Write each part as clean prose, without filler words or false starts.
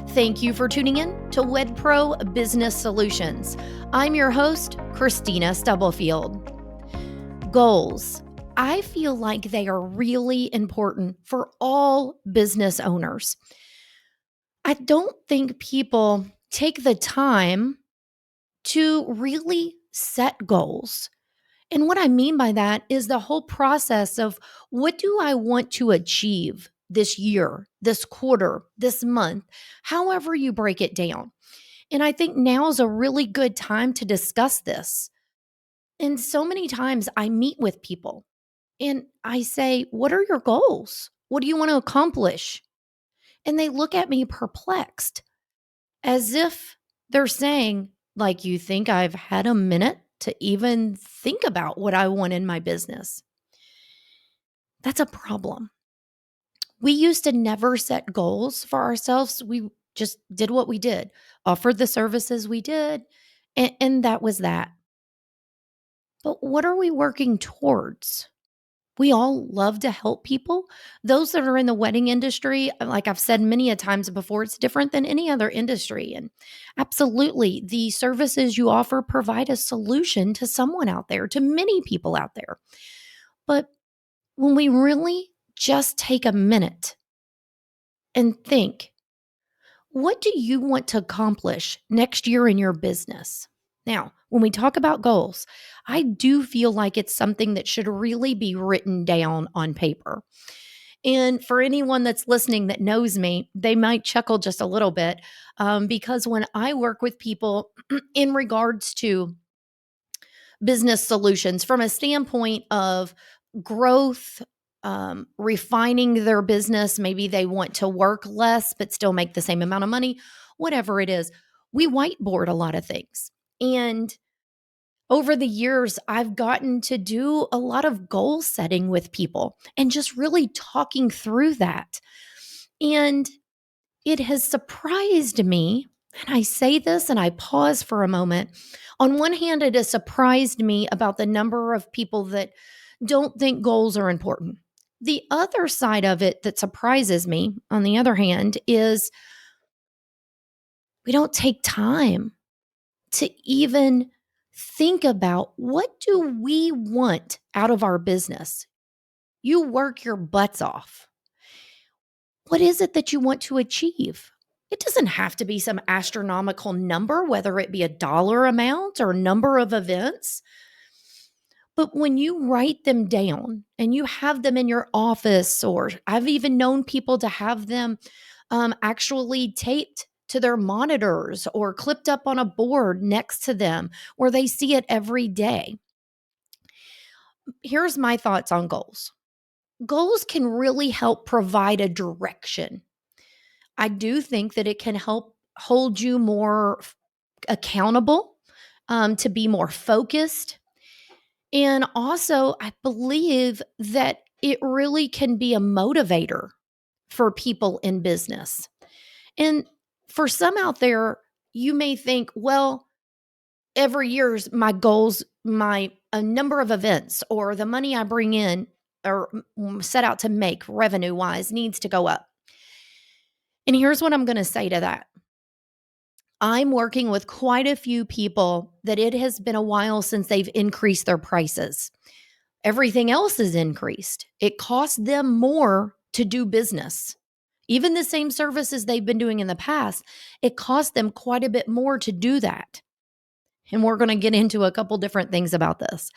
Thank you for tuning in to WedPro Business Solutions. I'm your host, Kristina Stubblefield. Goals. I feel like they are really important for all business owners. I don't think people take the time to really set goals. And what I mean by that is the whole process of what do I want to achieve this year, this quarter, this month, however you break it down. And I think now is a really good time to discuss this. And so many times I meet with people and I say, "What are your goals? What do you want to accomplish?" And they look at me perplexed as if they're saying, like, "You think I've had a minute to even think about what I want in my business?" That's a problem. We used to never set goals for ourselves. We just did what we did, offered the services we did, and that was that. But what are we working towards? We all love to help people. Those that are in the wedding industry, like I've said many a times before, it's different than any other industry. And absolutely, the services you offer provide a solution to someone out there, to many people out there. But when we really just take a minute and think, what do you want to accomplish next year in your business? Now, when we talk about goals, I do feel like it's something that should really be written down on paper. And for anyone that's listening that knows me, they might chuckle just a little bit because when I work with people in regards to business solutions from a standpoint of growth, refining their business. Maybe they want to work less, but still make the same amount of money, whatever it is. We whiteboard a lot of things. And over the years, I've gotten to do a lot of goal setting with people and just really talking through that. And it has surprised me. And I say this and I pause for a moment. On one hand, it has surprised me about the number of people that don't think goals are important. The other side of it that surprises me, on the other hand, is we don't take time to even think about what do we want out of our business. You work your butts off. What is it that you want to achieve? It doesn't have to be some astronomical number, whether it be a dollar amount or number of events. But when you write them down and you have them in your office, or I've even known people to have them actually taped to their monitors or clipped up on a board next to them where they see it every day. Here's my thoughts on goals. Goals can really help provide a direction. I do think that it can help hold you more accountable, to be more focused. And also, I believe that it really can be a motivator for people in business. And for some out there, you may think, well, every year's my goals, my a number of events or the money I bring in or set out to make revenue wise needs to go up. And here's what I'm going to say to that. I'm working with quite a few people that it has been a while since they've increased their prices. Everything else is increased. It costs them more to do business. Even the same services they've been doing in the past, it costs them quite a bit more to do that. And we're going to get into a couple different things about this.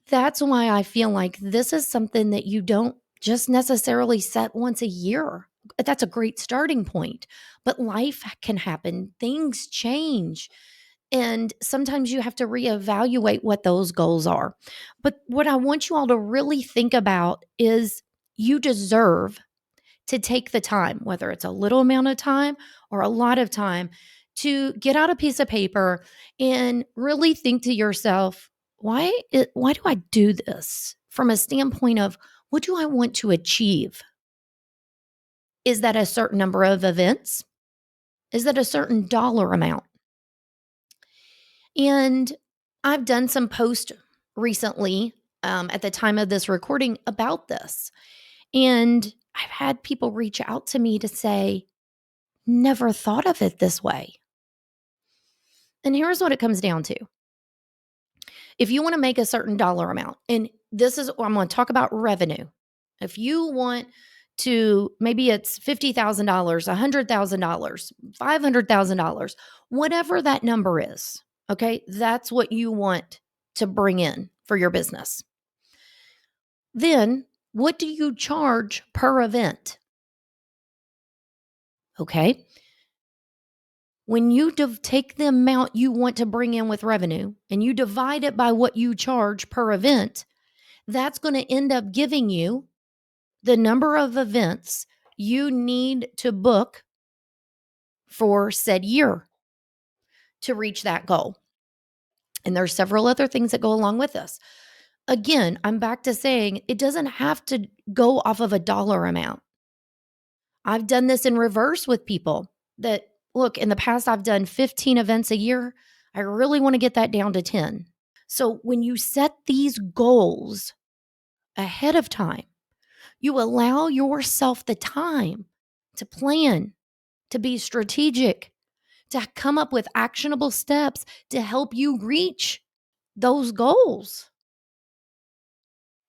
That's why I feel like this is something that you don't just necessarily set once a year. That's a great starting point. But life can happen, things change. And sometimes you have to reevaluate what those goals are. But what I want you all to really think about is you deserve to take the time, whether it's a little amount of time or a lot of time, to get out a piece of paper and really think to yourself, why do I do this? From a standpoint of what do I want to achieve? Is that a certain number of events? Is that a certain dollar amount? And I've done some posts recently at the time of this recording about this. And I've had people reach out to me to say, never thought of it this way. And here's what it comes down to. If you want to make a certain dollar amount, and this is, I'm going to talk about revenue. If you want to, maybe it's $50,000, $100,000, $500,000, whatever that number is, okay, that's what you want to bring in for your business. Then what do you charge per event? Okay. When you take the amount you want to bring in with revenue and you divide it by what you charge per event, that's going to end up giving you the number of events you need to book for said year to reach that goal. And there's several other things that go along with this. Again, I'm back to saying it doesn't have to go off of a dollar amount. I've done this in reverse with people that, look, in the past, I've done 15 events a year. I really want to get that down to 10. So when you set these goals ahead of time, you allow yourself the time to plan, to be strategic, to come up with actionable steps to help you reach those goals.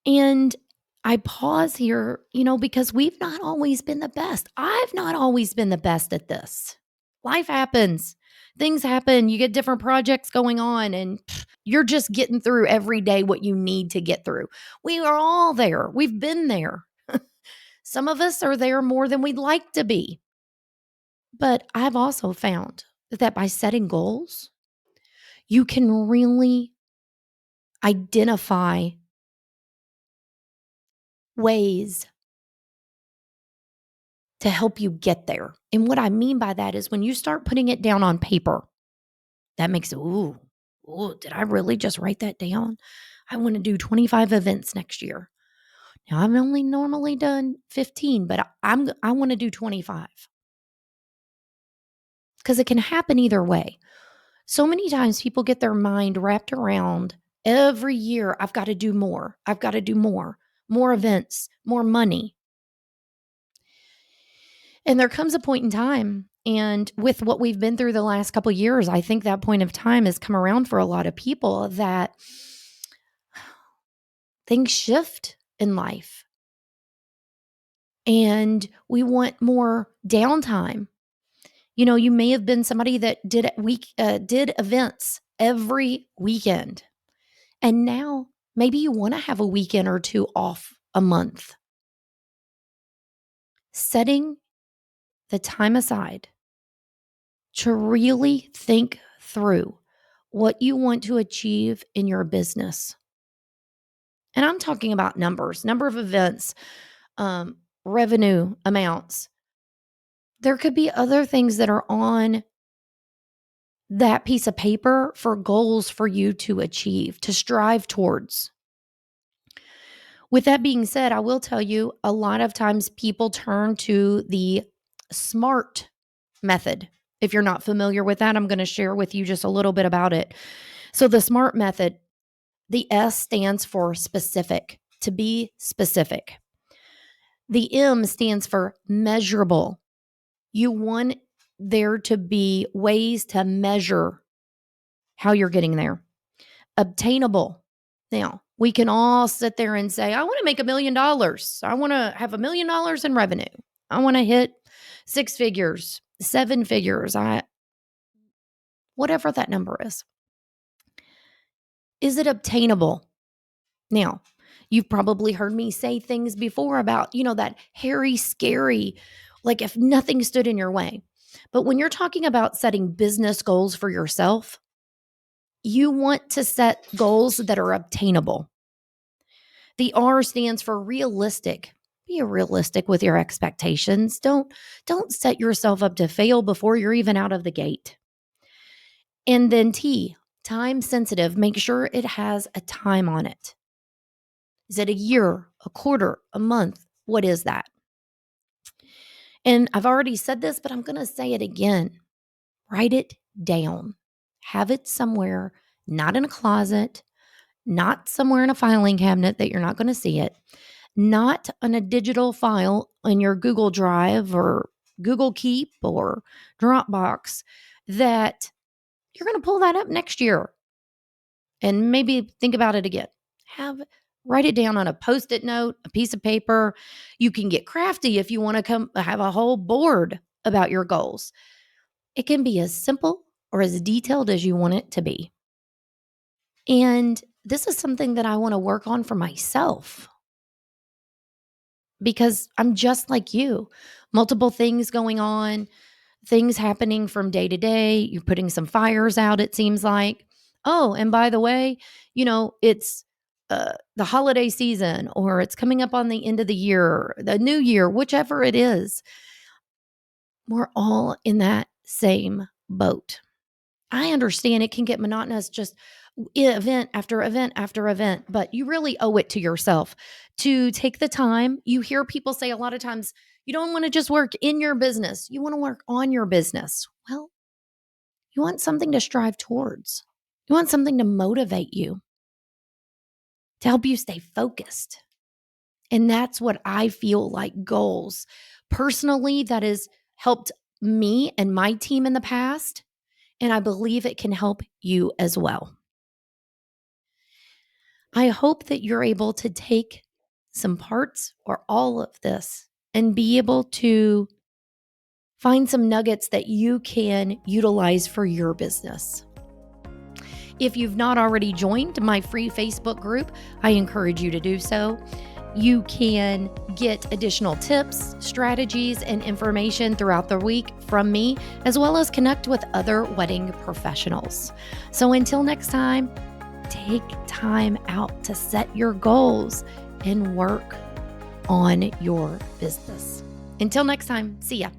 And I pause here, because we've not always been the best. I've not always been the best at this. Life happens. Things happen. You get different projects going on, and you're just getting through every day what you need to get through. We are all there. We've been there. Some of us are there more than we'd like to be. But I've also found that by setting goals, you can really identify ways to help you get there. And what I mean by that is when you start putting it down on paper, that makes, did I really just write that down? I want to do 25 events next year. Now, I've only normally done 15, but I want to do 25. Because it can happen either way. So many times people get their mind wrapped around every year, I've got to do more. I've got to do more events, more money. And there comes a point in time, and with what we've been through the last couple of years, I think that point of time has come around for a lot of people that things shift in life. And we want more downtime. You may have been somebody that did events every weekend. And now maybe you want to have a weekend or two off a month. Setting the time aside to really think through what you want to achieve in your business. And I'm talking about numbers, number of events, revenue amounts. There could be other things that are on that piece of paper for goals for you to achieve, to strive towards. With that being said, I will tell you a lot of times people turn to the SMART method. If you're not familiar with that, I'm going to share with you just a little bit about it. So the SMART method, the S stands for specific, to be specific. The M stands for measurable. You want there to be ways to measure how you're getting there. Obtainable. Now, we can all sit there and say, I want to make $1 million. I want to have $1 million in revenue. I want to hit 6 figures, 7 figures. Whatever that number is. Is it obtainable? Now, you've probably heard me say things before about, that hairy, scary, like if nothing stood in your way. But when you're talking about setting business goals for yourself, you want to set goals that are obtainable. The R stands for realistic. Be realistic with your expectations. Don't set yourself up to fail before you're even out of the gate. And then T, time sensitive. Make sure it has a time on it. Is it a year, a quarter, a month? What is that? And I've already said this, but I'm going to say it again. Write it down. Have it somewhere, not in a closet, not somewhere in a filing cabinet that you're not going to see it. not on a digital file in your Google Drive or Google Keep or Dropbox, that you're going to pull that up next year and maybe think about it again. Write it down on a Post-it note, a piece of paper. You can get crafty if you want to come have a whole board about your goals. It can be as simple or as detailed as you want it to be. And this is something that I want to work on for myself because I'm just like you. Multiple things going on, things happening from day to day. You're putting some fires out, it seems like. Oh, and by the way, it's the holiday season, or it's coming up on the end of the year, the new year, whichever it is. We're all in that same boat. I understand it can get monotonous, just event after event after event, but you really owe it to yourself to take the time. You hear people say a lot of times, you don't want to just work in your business, you want to work on your business. Well, you want something to strive towards. You want something to motivate you, to help you stay focused. And that's what I feel like goals. Personally, that has helped me and my team in the past. And I believe it can help you as well. I hope that you're able to take some parts or all of this and be able to find some nuggets that you can utilize for your business. If you've not already joined my free Facebook group, I encourage you to do so. You can get additional tips, strategies, and information throughout the week from me, as well as connect with other wedding professionals. So until next time, take time out to set your goals and work on your business. Until next time, see ya.